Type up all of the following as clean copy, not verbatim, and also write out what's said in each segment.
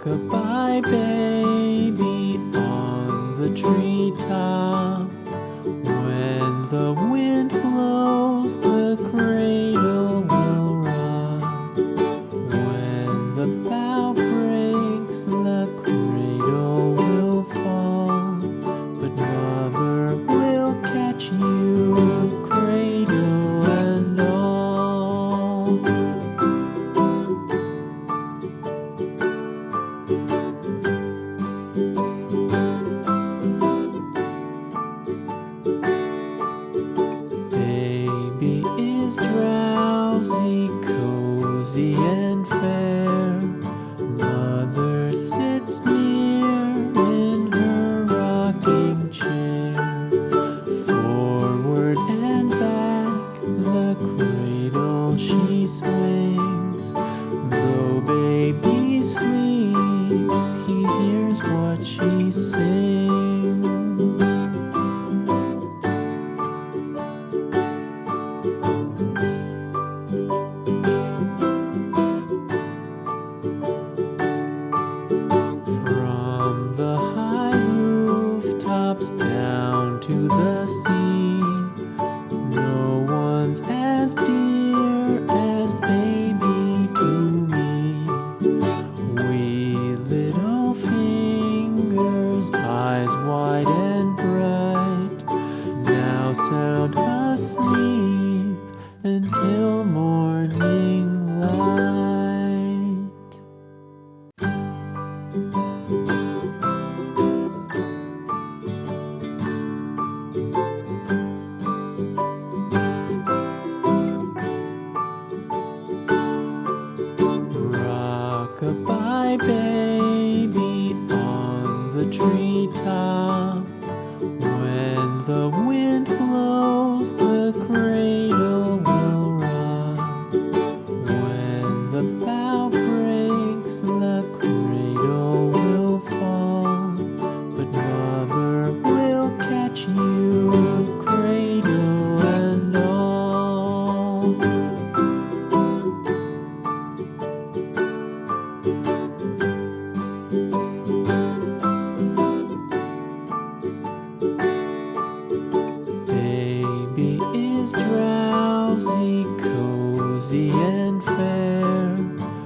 Rock-a-bye baby on the treetop. When the wind blows, the cradle will rock. When the bough breaks, the cradle will fall. But mother will catch you, cradle and all. Baby is drowsy, cozy and fair. Mother sits near in her rocking chair. Forward and back, the cradle she swings. Though baby sleeps, he hears what she sings. From the high rooftops down to the sea, no one's as dear as baby to me. Wee little fingers, eyes wide and bright, now sound asleep until morning light. Rock-a-bye baby on the treetop. When the wind blows, the cradle will rock. When the bough breaks, the cradle will fall. But mother will catch you, cradle and all. Baby is drowsy, cozy and fair.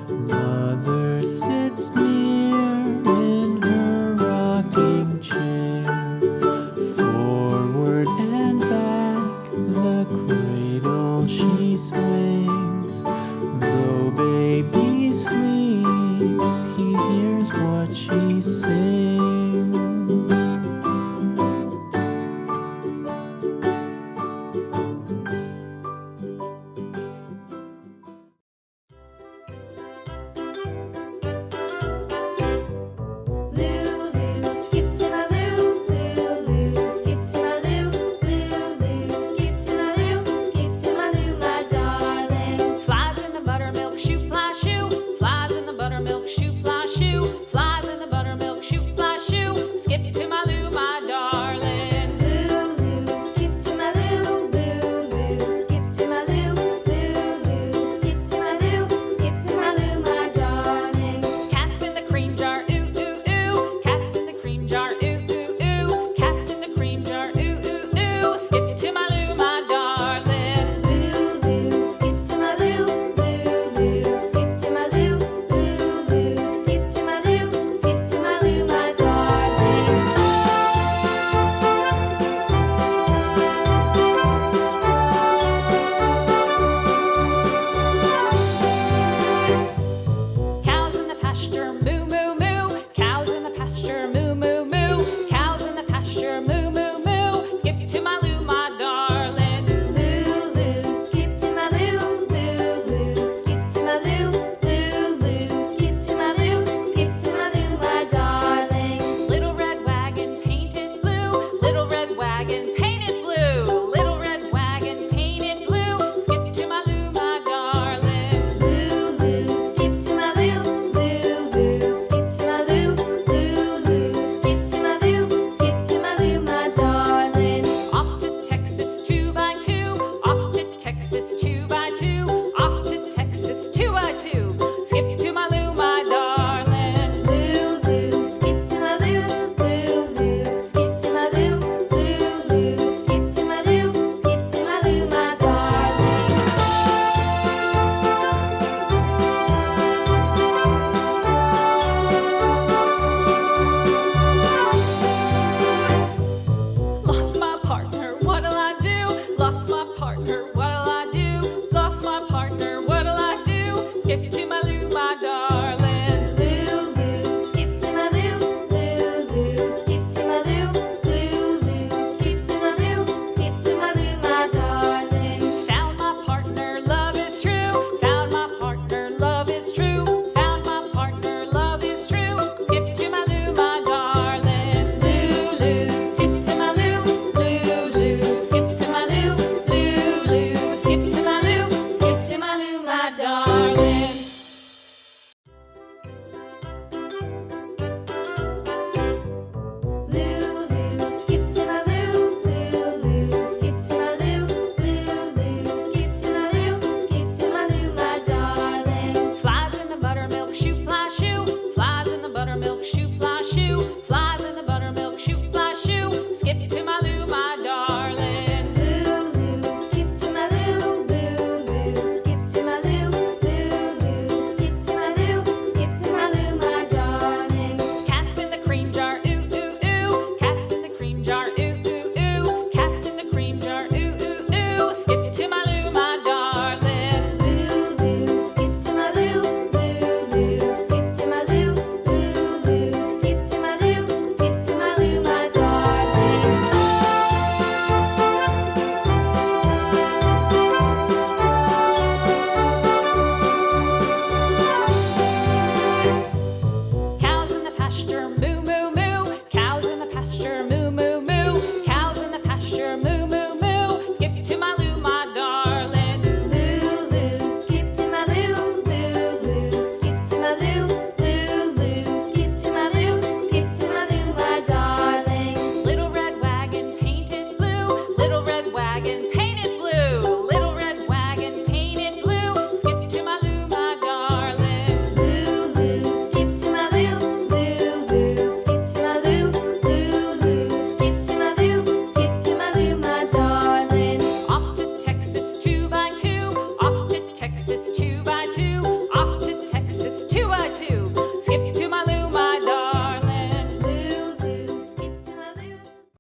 Mother sits near in her rocking chair. Forward and back, the cradle she swings. Though baby sleeps, he hears what she sings.